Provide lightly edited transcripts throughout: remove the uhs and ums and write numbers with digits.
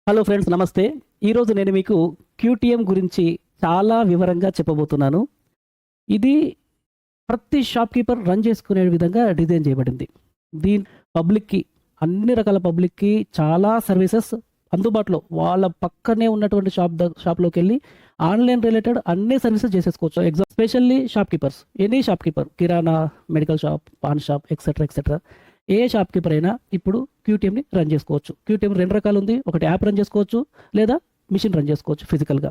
Hello friends, నమస్తే. ఈరోజు నేను మీకు క్యూటీఎం గురించి చాలా వివరంగా చెప్పబోతున్నాను. ఇది ప్రతి షాప్‌కీపర్ రన్ చేసుకునే విధంగా డిజైన్ చేయబడింది. దీని పబ్లిక్‌కి, అన్ని రకాల పబ్లిక్‌కి చాలా సర్వీసెస్ అందుబాటులో వాళ్ళ పక్కనే ఉన్నటువంటి షాప్‌లోకెళ్ళి ఆన్‌లైన్ రిలేటెడ్ అన్ని సర్వీసెస్ చేసేసుకోవచ్చు. Specially shopkeepers, any shopkeeper, kirana, medical shop, paan shop etcetera etcetera. ఏ షాప్‌కీపర్ అయినా ఇప్పుడు క్యూటీఎంని రన్ చేసుకోవచ్చు. క్యూటీఎం 2 రకాలు ఉంది. ఒకటి యాప్ రన్ చేసుకోవచ్చు, లేదా మిషన్ రన్ చేసుకోవచ్చు ఫిజికల్‌గా.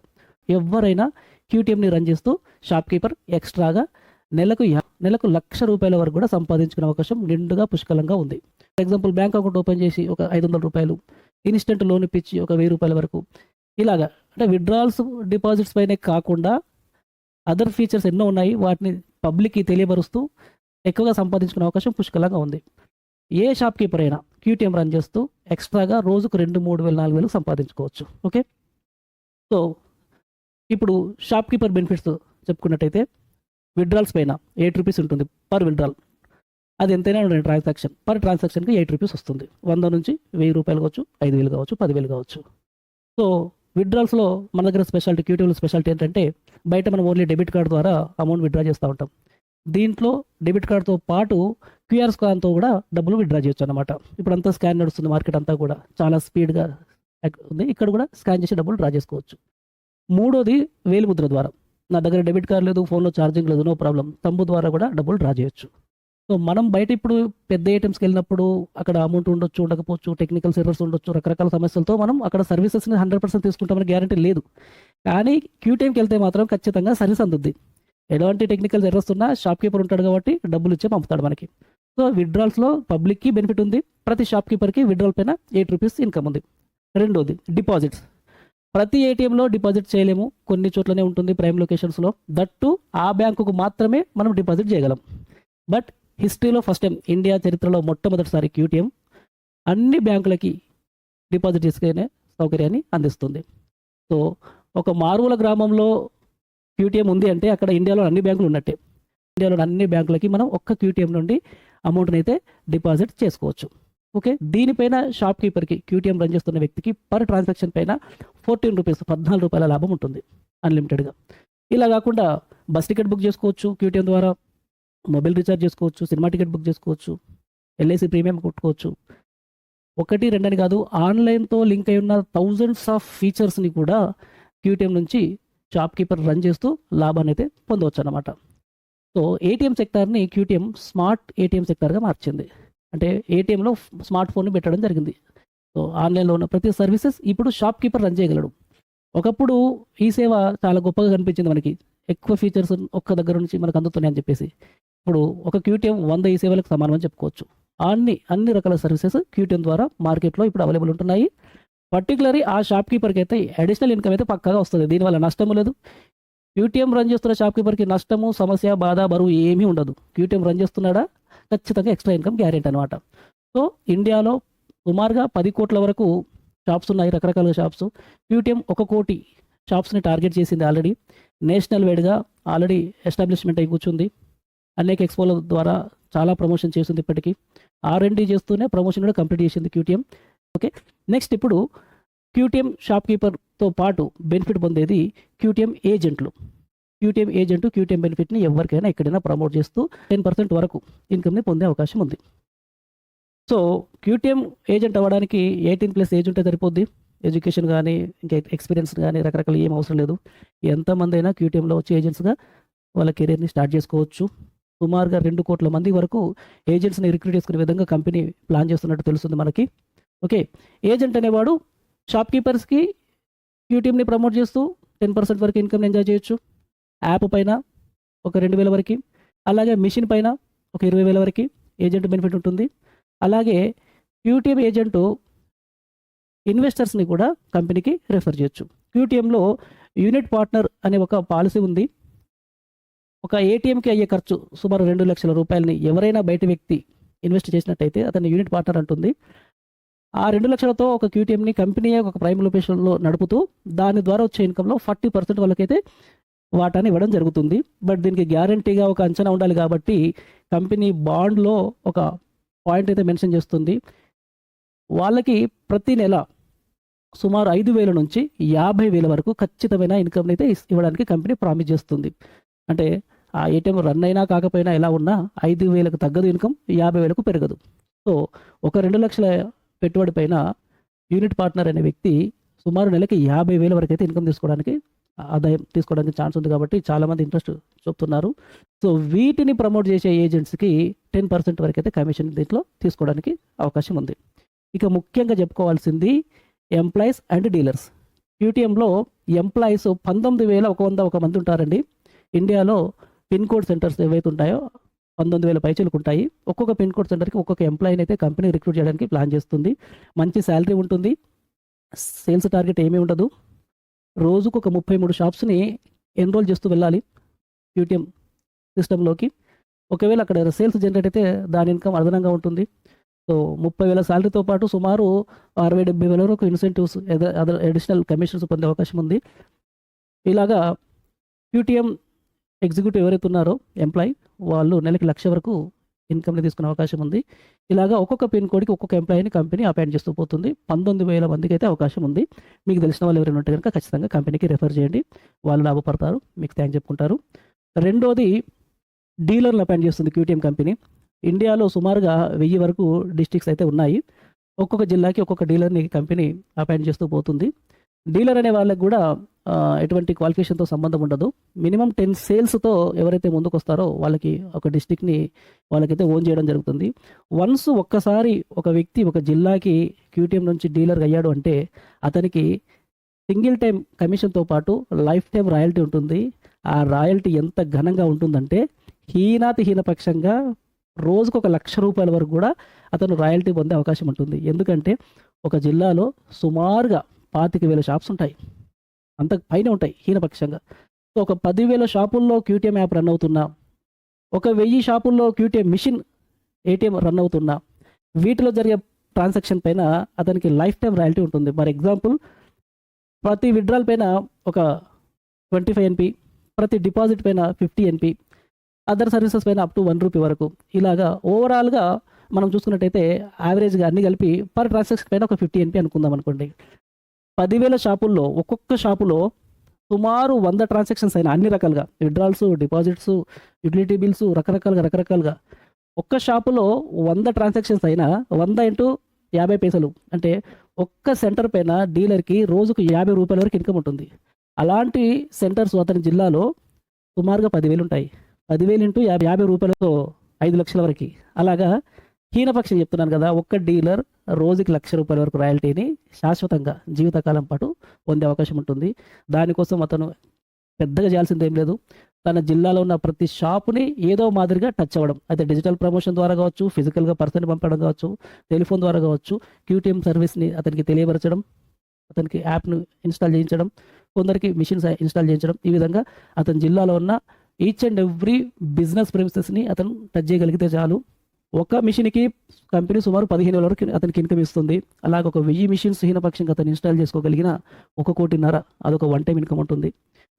ఎవ్వరైనా క్యూటీఎంని రన్ చేస్తూ షాప్‌కీపర్ ఎక్స్ట్రాగా నెలకు నెలకు ₹1,00,000 వరకు కూడా సంపాదించుకునే అవకాశం నిండుగా పుష్కలంగా ఉంది. For example bank account open చేసి ఒక ₹500, ఇన్‌స్టంట్ లోన్ ఇప్పించి ఒక ₹1000 వరకు, ఇలాగా అంటే విత్‌డ్రాయల్స్, డిపాజిట్స్ పైనే కాకుండా అదర్ ఫీచర్స్ ఎన్నో ఉన్నాయి. వాటిని పబ్లిక్‌కి తెలియబరుస్తూ ఎక్కువగా సంపాదించుకునే అవకాశం పుష్కలంగా ఉంది. ఏ షాప్‌కీపర్ అయినా క్యూటీఎం రన్ చేస్తూ ఎక్స్ట్రాగా రోజుకు 2,000, 3,000, 4,000 సంపాదించుకోవచ్చు. ఓకే. సో ఇప్పుడు షాప్‌కీపర్ బెనిఫిట్స్ చెప్పుకున్నట్టయితే, విత్‌డ్రాయల్స్ పైన ₹8 ఉంటుంది పర్ విత్‌డ్రాయల్. అది ఎంతైనా ఉండండి, ట్రాన్సాక్షన్ పర్ ట్రాన్సాక్షన్‌కి ₹8 వస్తుంది. 100 నుంచి ₹1000 కావచ్చు, 5,000 కావచ్చు, 10,000 కావచ్చు. సో విత్‌డ్రాయల్స్‌లో మన దగ్గర స్పెషాలిటీ, క్యూటీఎంలో స్పెషాలిటీ ఏంటంటే, బయట మనం ఓన్లీ డెబిట్ కార్డ్ ద్వారా అమౌంట్ విత్‌డ్రా చేస్తూ ఉంటాం. దీంట్లో డెబిట్ కార్డ్‌తో పాటు క్యూఆర్ స్కాన్‌తో కూడా డబ్బులు విత్‌డ్రా చేయొచ్చన్నమాట. ఇప్పుడంతా స్కాన్ నడుస్తుంది, మార్కెట్ అంతా కూడా చాలా స్పీడ్‌గా ఉంది. ఇక్కడ కూడా స్కాన్ చేసి డబ్బులు డ్రా చేసుకోవచ్చు. మూడోది వేలిముద్ర ద్వారా. నా దగ్గర డెబిట్ కార్డ్ లేదు, ఫోన్‌లో ఛార్జింగ్ లేదు, నో ప్రాబ్లమ్. తంబు ద్వారా కూడా డబ్బులు డ్రా చేయొచ్చు. సో మనం బయట ఇప్పుడు పెద్ద ఏటీఎంస్‌కి వెళ్ళినప్పుడు అక్కడ అమౌంట్ ఉండొచ్చు, ఉండకపోవచ్చు, టెక్నికల్ ఎర్రర్స్ ఉండొచ్చు, రకరకాల సమస్యలతో మనం అక్కడ సర్వీసెస్‌ని 100% తీసుకుంటామని గ్యారంటీ లేదు. కానీ క్యూటీఎంకి వెళ్తే మాత్రం ఖచ్చితంగా సర్వీస్ అందుద్ది. ఎలాంటి టెక్నికల్ ఎర్రర్స్ ఉన్నా షాప్‌కీపర్ ఉంటాడు కాబట్టి డబ్బులు ఇచ్చే పంపుతాడు మనకి. సో విత్‌డ్రాయల్స్‌లో పబ్లిక్‌కి బెనిఫిట్ ఉంది. ప్రతి షాప్‌కీపర్‌కి విత్‌డ్రాయల్ పైన ₹8 ఇన్‌కమ్ ఉంది. రెండోది డిపాజిట్స్. ప్రతి ఏటీఎంలో డిపాజిట్ చేయలేము. కొన్ని చోట్లనే ఉంటుంది, ప్రైమ్ లొకేషన్స్‌లో. దట్ టూ ఆ బ్యాంకుకు మాత్రమే మనం డిపాజిట్ చేయగలం. బట్ హిస్టరీలో ఫస్ట్ టైం, ఇండియా చరిత్రలో మొట్టమొదటిసారి క్యూటీఎం అన్ని బ్యాంకులకి డిపాజిట్ చేసుకునే సౌకర్యాన్ని అందిస్తుంది. సో ఒక మారుమూల గ్రామంలో క్యూటీఎం ఉంది అంటే అక్కడ ఇండియాలో అన్ని బ్యాంకులు ఉన్నట్టే. ఇండియాలోని అన్ని బ్యాంకులకి మనం ఒక్క క్యూటీఎం నుండి అమౌంట్‌ని అయితే డిపాజిట్ చేసుకోవచ్చు. ఓకే. దీనిపైన షాప్‌కీపర్‌కి, క్యూటీఎం రన్ చేస్తున్న వ్యక్తికి పర్ ట్రాన్సాక్షన్ పైన ₹14, ₹14 లాభం ఉంటుంది అన్‌లిమిటెడ్‌గా. ఇలా కాకుండా బస్ టికెట్ బుక్ చేసుకోవచ్చు క్యూటీఎం ద్వారా, మొబైల్ రీచార్జ్ చేసుకోవచ్చు, సినిమా టికెట్ బుక్ చేసుకోవచ్చు, ఎల్ఐసీ ప్రీమియం కొట్టుకోవచ్చు. 1, 2 అని కాదు, ఆన్‌లైన్‌తో లింక్ అయి ఉన్న థౌసండ్స్ ఆఫ్ ఫీచర్స్‌ని కూడా క్యూటీఎం నుంచి షాప్‌కీపర్ రన్ చేస్తూ లాభాన్ని అయితే పొందవచ్చన్నమాట. సో ఏటీఎం సెక్టార్‌ని క్యూటీఎం స్మార్ట్ ఏటీఎం సెక్టార్‌గా మార్చింది. అంటే ఏటీఎంలో స్మార్ట్ ఫోన్‌ని పెట్టడం జరిగింది. సో ఆన్‌లైన్‌లో ఉన్న ప్రతి సర్వీసెస్ ఇప్పుడు షాప్‌కీపర్ రన్ చేయగలడు. ఒకప్పుడు ఈ సేవ చాలా గొప్పగా కనిపించింది మనకి. ఎక్కువ ఫీచర్స్ ఒక్క దగ్గర నుంచి మనకు అందుతున్నాయని చెప్పేసి. ఇప్పుడు ఒక క్యూటీఎం 100 ఈ సేవలకు సమానం అని చెప్పుకోవచ్చు. అన్ని రకాల సర్వీసెస్ క్యూటీఎం ద్వారా మార్కెట్‌లో ఇప్పుడు అవైలబుల్ ఉంటున్నాయి. పర్టిక్యులర్‌లీ ఆ షాప్‌కీపర్‌కి అయితే అడిషనల్ ఇన్‌కమ్ అయితే పక్కాగా వస్తుంది. దీనివల్ల నష్టము లేదు. క్యూటీఎం రన్ చేస్తున్న షాప్‌కీపర్‌కి నష్టము, సమస్య, బాధ, బరువు ఏమీ ఉండదు. క్యూటీఎం రన్ చేస్తున్నాడా, ఖచ్చితంగా ఎక్స్ట్రా ఇన్‌కమ్ గ్యారెంటీ అనమాట. సో ఇండియాలో సుమారుగా 10 కోట్ల వరకు షాప్స్ ఉన్నాయి, రకరకాల షాప్స్. క్యూటీఎం 1,00,00,000 షాప్స్‌ని టార్గెట్ చేసింది ఆల్రెడీ. నేషనల్ వైడ్‌గా ఆల్రెడీ ఎస్టాబ్లిష్మెంట్ అయి కూర్చుంది. అనేక ఎక్స్‌పోల ద్వారా చాలా ప్రమోషన్ చేసింది ఇప్పటికి. R&D చేస్తూనే ప్రమోషన్ కూడా కంప్లీట్ చేసింది క్యూటీఎం. ఓకే. నెక్స్ట్ ఇప్పుడు క్యూటీఎం షాప్‌కీపర్‌తో పాటు బెనిఫిట్ పొందేది క్యూటీఎం ఏజెంట్లు. క్యూటీఎం ఏజెంట్ క్యూటీఎం బెనిఫిట్‌ని ఎవరికైనా ఎక్కడైనా ప్రమోట్ చేస్తూ 10% వరకు ఇన్‌కమ్‌ని పొందే అవకాశం ఉంది. సో క్యూటీఎం ఏజెంట్ అవ్వడానికి 18+ ఏజ్ ఉంటే సరిపోద్ది. ఎడ్యుకేషన్ గానీ, ఇంకా ఎక్స్‌పీరియన్స్ గానీ రకరకాల ఏం అవసరం లేదు. ఎంతమంది అయినా క్యూటీఎంలో వచ్చి ఏజెంట్స్‌గా వాళ్ళ కెరియర్‌ని స్టార్ట్ చేసుకోవచ్చు. సుమారుగా 2 కోట్ల మంది వరకు ఏజెంట్స్‌ని రిక్రూట్ చేసుకునే విధంగా కంపెనీ ప్లాన్ చేస్తున్నట్టు తెలుస్తుంది మనకి. ఓకే. ఏజెంట్ అనేవాడు షాప్‌కీపర్స్‌కి క్యూటీఎంని ప్రమోట్ చేస్తూ 10% వరకు ఇన్‌కమ్‌ని ఎంజాయ్ చేయొచ్చు. యాప్ పైన ఒక 2,000 వరకి, అలాగే మిషన్ పైన ఒక 20,000 వరకి ఏజెంట్ బెనిఫిట్ ఉంటుంది. అలాగే క్యూటీఎం ఏజెంటు ఇన్వెస్టర్స్‌ని కూడా కంపెనీకి రిఫర్ చేయొచ్చు. క్యూటీఎంలో యూనిట్ పార్ట్నర్ అనే ఒక పాలసీ ఉంది. ఒక ఏటీఎంకి అయ్యే ఖర్చు సుమారు ₹2,00,000 ఎవరైనా బయట వ్యక్తి ఇన్వెస్ట్ చేసినట్టయితే అతన్ని యూనిట్ పార్ట్నర్ అంటుంది. ఆ 2,00,000తో ఒక క్యూటీఎంని కంపెనీయే ఒక ప్రైమ్ లొకేషన్‌లో నడుపుతూ దాని ద్వారా వచ్చే ఇన్‌కమ్‌లో 40% వాళ్ళకైతే వాటాని ఇవ్వడం జరుగుతుంది. బట్ దీనికి గ్యారంటీగా ఒక అంచనా ఉండాలి కాబట్టి కంపెనీ బాండ్‌లో ఒక పాయింట్ అయితే మెన్షన్ చేస్తుంది. వాళ్ళకి ప్రతి నెల సుమారు 5,000 నుంచి 50,000 వరకు ఖచ్చితమైన ఇన్కమ్ని అయితే ఇవ్వడానికి కంపెనీ ప్రామిస్ చేస్తుంది. అంటే ఆ ఏటీఎం రన్ అయినా కాకపోయినా ఎలా ఉన్నా 5,000కు తగ్గదు ఇన్కమ్, 50,000కు పెరగదు. సో ఒక 2 లక్షల పెట్టుబడి పైన యూనిట్ పార్ట్నర్ అనే వ్యక్తి సుమారు నెలకి 50,000 వరకు అయితే ఇన్కమ్ తీసుకోవడానికి, ఆదాయం తీసుకోవడానికి ఛాన్స్ ఉంది కాబట్టి చాలామంది ఇంట్రెస్ట్ చూపుతున్నారు. సో వీటిని ప్రమోట్ చేసే ఏజెంట్స్కి 10% వరకు అయితే కమిషన్ దీంట్లో తీసుకోవడానికి అవకాశం ఉంది. ఇక ముఖ్యంగా చెప్పుకోవాల్సింది ఎంప్లాయీస్ అండ్ డీలర్స్. క్యూటీఎంలో ఎంప్లాయీస్ 19,101 మంది ఉంటారండి. ఇండియాలో పిన్ కోడ్ సెంటర్స్ ఏవైతే ఉంటాయో 19,000 పైచీలకు ఉంటాయి. ఒక్కొక్క పిన్ కోడ్ సెంటర్కి ఒక్కొక్క ఎంప్లాయీని అయితే కంపెనీ రిక్రూట్ చేయడానికి ప్లాన్ చేస్తుంది. మంచి శాలరీ ఉంటుంది, సేల్స్ టార్గెట్ ఏమీ ఉండదు. రోజుకు ఒక 33 షాప్స్ని ఎన్రోల్ చేస్తూ వెళ్ళాలి క్యూటీఎం సిస్టంలోకి. ఒకవేళ అక్కడ సేల్స్ జనరేట్ అయితే దాని ఇన్కమ్ అదనంగా ఉంటుంది. సో 30,000 శాలరీతో పాటు సుమారు 60,000-70,000 వరకు ఇన్సెంటివ్స్, అదర్ అడిషనల్ కమిషన్స్ పొందే అవకాశం ఉంది. ఇలాగా క్యూటీఎం ఎగ్జిక్యూటివ్ ఎవరైతే ఉన్నారో ఎంప్లాయీ, వాళ్ళు నెలకి 1,00,000 వరకు ఇన్కమ్ని తీసుకునే అవకాశం ఉంది. ఇలాగా ఒక్కొక్క పిన్ కోడ్కి ఒక్కొక్క ఎంప్లాయీని కంపెనీ అపాయింట్ చేస్తూ పోతుంది. 19,000 మందికి అయితే అవకాశం ఉంది. మీకు తెలిసిన వాళ్ళు ఎవరైనా ఉంటే కనుక ఖచ్చితంగా కంపెనీకి రెఫర్ చేయండి, వాళ్ళు లాభపడతారు, మీకు థ్యాంక్స్ చెప్పుకుంటారు. రెండోది డీలర్లు అపాయింట్ చేస్తుంది క్యూటీఎం కంపెనీ. ఇండియాలో సుమారుగా 1000 వరకు డిస్ట్రిక్ట్స్ అయితే ఉన్నాయి. ఒక్కొక్క జిల్లాకి ఒక్కొక్క డీలర్ని కంపెనీ అపాయింట్ చేస్తూ పోతుంది. డీలర్ అనే వాళ్ళకి కూడా ఎటువంటి క్వాలిఫికేషన్తో సంబంధం ఉండదు. మినిమం 10 సేల్స్తో ఎవరైతే ముందుకు వస్తారో వాళ్ళకి ఒక డిస్ట్రిక్ట్ని వాళ్ళకైతే ఓన్ చేయడం జరుగుతుంది. వన్స్ ఒక్కసారి ఒక వ్యక్తి ఒక జిల్లాకి క్యూటీఎం నుంచి డీలర్ అయ్యాడు అంటే అతనికి సింగిల్ టైం కమిషన్తో పాటు లైఫ్ టైం రాయల్టీ ఉంటుంది. ఆ రాయల్టీ ఎంత ఘనంగా ఉంటుందంటే హీనపక్షంగా రోజుకు 1,00,000 రూపాయల వరకు కూడా అతను రాయల్టీ పొందే అవకాశం ఉంటుంది. ఎందుకంటే ఒక జిల్లాలో సుమారుగా 25,000 షాప్స్ ఉంటాయి, అంత పైన ఉంటాయి హీనపక్షంగా. సో ఒక 10,000 షాపుల్లో క్యూటీఎం యాప్ రన్ అవుతున్నా, ఒక 1000 షాపుల్లో క్యూటీఎం మిషన్ ఏటీఎం రన్ అవుతున్నా, వీటిలో జరిగే ట్రాన్సాక్షన్ పైన అతనికి లైఫ్ టైం రాయల్టీ ఉంటుంది. ఫర్ ఎగ్జాంపుల్, ప్రతి విత్డ్రాల్ పైన ఒక 25 NP, ప్రతి డిపాజిట్ పైన 50 NP, అదర్ సర్వీసెస్ పైన అప్ టు 1 రూపీ వరకు. ఇలాగా ఓవరాల్గా మనం చూసుకున్నట్టయితే యావరేజ్గా అన్ని కలిపి పర్ ట్రాన్సాక్షన్ పైన ఒక 50 NP అనుకుందాం అనుకోండి. 10,000 షాపుల్లో ఒక్కొక్క షాపులో సుమారు 100 ట్రాన్సాక్షన్స్ అయినా అన్ని రకాలుగా విత్డ్రాల్స్, డిపాజిట్స్, యుటిలిటీ బిల్స్, రకరకాలుగా ఒక్క షాపులో 100 ట్రాన్సాక్షన్స్ అయినా 100 × 50 పైసలు అంటే ఒక్క సెంటర్ పైన డీలర్కి రోజుకు 50 రూపాయల వరకు ఇన్కమ్ ఉంటుంది. అలాంటి సెంటర్స్ అతని జిల్లాలో సుమారుగా 10,000 ఉంటాయి. 10,000 × 50 రూపాయలతో 5 లక్షల వరకు. అలాగా హీనపక్షం చెప్తున్నాను కదా, ఒక్క డీలర్ రోజుకి 1,00,000 రూపాయల వరకు రాయల్టీని శాశ్వతంగా జీవితకాలం పాటు పొందే అవకాశం ఉంటుంది. దానికోసం అతను పెద్దగా చేయాల్సింది ఏం లేదు. తన జిల్లాలో ఉన్న ప్రతి షాపుని ఏదో మాదిరిగా టచ్ అవ్వడం, అయితే డిజిటల్ ప్రమోషన్ ద్వారా కావచ్చు, ఫిజికల్గా పర్సన్ పంపడం కావచ్చు, టెలిఫోన్ ద్వారా కావచ్చు, క్యూటీఎం సర్వీస్ని అతనికి తెలియపరచడం, అతనికి యాప్ను ఇన్స్టాల్ చేయించడం, కొందరికి మిషన్స్ ఇన్స్టాల్ చేయించడం. ఈ విధంగా అతని జిల్లాలో ఉన్న ఈచ్ అండ్ ఎవ్రీ బిజినెస్ ప్రెమిసెస్ని అతను టచ్ చేయగలిగితే చాలు. ఒక మిషన్కి కంపెనీ సుమారు 15,000 వరకు అతనికి ఇన్కమ్ ఇస్తుంది. అలాగే ఒక 1000 మిషన్స్ హీనపక్షంగా అతను ఇన్స్టాల్ చేసుకోగలిగిన 1,50,00,000 అదొక వన్ టైం ఇన్కమ్ ఉంటుంది.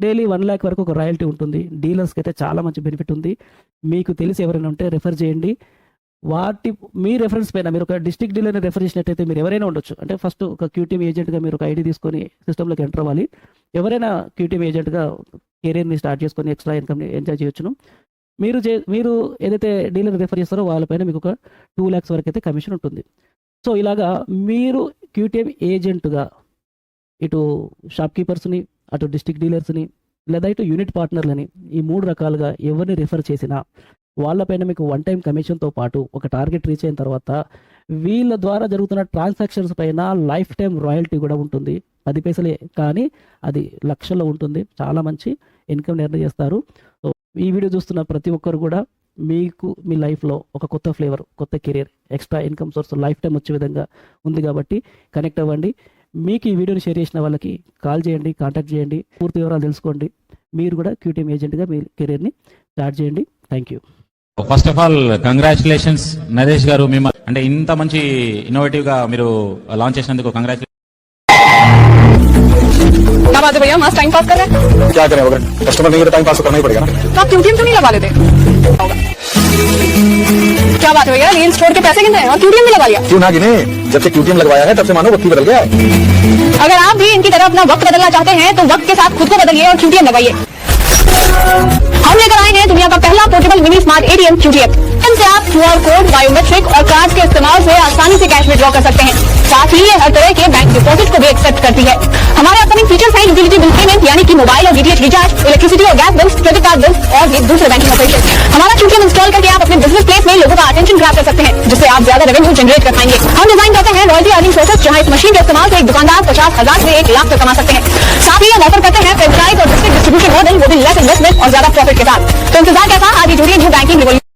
డైలీ 1 lakh వరకు ఒక రాయల్టీ ఉంటుంది. డీలర్స్కి అయితే చాలా మంచి బెనిఫిట్ ఉంది. మీకు తెలిసి ఎవరైనా ఉంటే రెఫర్ చేయండి. మీ రెఫరెన్స్ పైన మీరు ఒక డిస్ట్రిక్ట్ డీలర్ని రెఫర్ చేసినట్టయితే మీరు ఎవరైనా ఉండొచ్చు. అంటే ఫస్ట్ ఒక క్యూటీఎం ఏజెంట్గా మీరు ఒక ఐడి తీసుకొని సిస్టంలోకి ఎంటర్ అవ్వాలి. ఎవరైనా క్యూటీఎం ఏజెంట్గా కెరీర్ని స్టార్ట్ చేసుకొని ఎక్స్ట్రా ఇన్కమ్ని ఎంజాయ్ చేయొచ్చును. మీరు ఏదైతే డీలర్ రెఫర్ చేస్తారో వాళ్ళపైన మీకు ఒక 2 lakhs వరకు అయితే కమిషన్ ఉంటుంది. సో ఇలాగా మీరు క్యూటీఎం ఏజెంట్గా ఇటు షాప్ కీపర్స్ని, అటు డిస్ట్రిక్ట్ డీలర్స్ని, లేదా ఇటు యూనిట్ పార్ట్నర్లని, ఈ 3 రకాలుగా ఎవరిని రెఫర్ చేసినా వాళ్ళపైన మీకు వన్ టైం కమిషన్తో పాటు ఒక టార్గెట్ రీచ్ అయిన తర్వాత వీళ్ళ ద్వారా జరుగుతున్న ట్రాన్సాక్షన్స్ పైన లైఫ్ టైం రాయల్టీ కూడా ఉంటుంది. 10 పైసలే కానీ అది లక్షల్లో ఉంటుంది. చాలా మంచి ఇన్కమ్ ఎర్న్ చేస్తారు. సో ఈ వీడియో చూస్తున్న ప్రతి ఒక్కరు కూడా మీకు మీ లైఫ్లో ఒక కొత్త ఫ్లేవర్, కొత్త career, extra income source life time వచ్చే విధంగా ఉంది కాబట్టి కనెక్ట్ అవ్వండి. మీకు ఈ వీడియోని షేర్ చేసిన వాళ్ళకి కాల్ చేయండి, కాంటాక్ట్ చేయండి, పూర్తి వివరాలు తెలుసుకోండి. మీరు కూడా క్యూటీఎం ఏజెంట్గా మీ కెరీర్ని స్టార్ట్ చేయండి. Thank you. First of all congratulations Naresh గారు. మిమ్మల్ని అంటే ఇంత మంచి ఇన్నోవేటివ్ గా మీరు లాంచ్ చేసినందుకు కంగ్రాచులేషన్. क्या बात है भैया, मस्त टाइम पास कर रहे हैं। क्या करें, अगर कस्टमर नहीं है तो टाइम पास तो करना ही पड़ेगा ना। तो आप क्यूटीएम क्यों नहीं लगा लेते? क्या बात है भैया, रियल स्टोर के पैसे गिनते हैं और क्यूटीएम भी लगा लिया। क्यों ना गिने, जब से क्यूटीएम लगवाया है तब से मानो वक्त ही बदल गया है। अगर आप भी इनकी तरह अपना वक्त बदलना चाहते हैं तो वक्त के साथ खुद को बदलिए और QTM लगवाइए। हम लेकर आए हैं दुनिया का पहला portable mini smart ATM QTM। से आप QR कोड, बायोमेट्रिक और कार्ड के इस्तेमाल से आसानी से कैश विड्रॉ कर सकते हैं। साथ ही ये हर तरह के बैंक डिपॉजिट को भी एक्सेप्ट करती है। हमारे अपकमिंग फीचर्स हैं यूटिलिटी बिल पेमेंट यानी कि मोबाइल और DTH रिचार्ज, इलेक्ट्रिसिटी और gas bills, credit card bills और भी दूसरे बैंकिंग ऑपरेशन। हमारा QTM इंस्टॉल करके आप अपने बिजनेस प्लेस में लोगों का अटेंशन ग्रैब कर सकते हैं, जिससे आप ज्यादा रेवेन्यू जनरेट कर पाएंगे। हम डिजाइन करते हैं रॉयल्टी अर्निंग सोर्सेस, जहां इस मशीन के इस्तेमाल से एक दुकानदार 50,000 से 1 लाख तक कमा सकते हैं। साथ ही हम ऑफर करते हैं फ्रेंचाइज और डिस्ट्रिक्ट डिस्ट्रीब्यूशन मॉडल, वो भी लेस इन्वेस्टमेंट और ज्यादा प्रॉफिट के साथ। तो इंतजार कैसा, आज ही जुड़िए न्यू बैंकिंग रिवॉल्यूशन।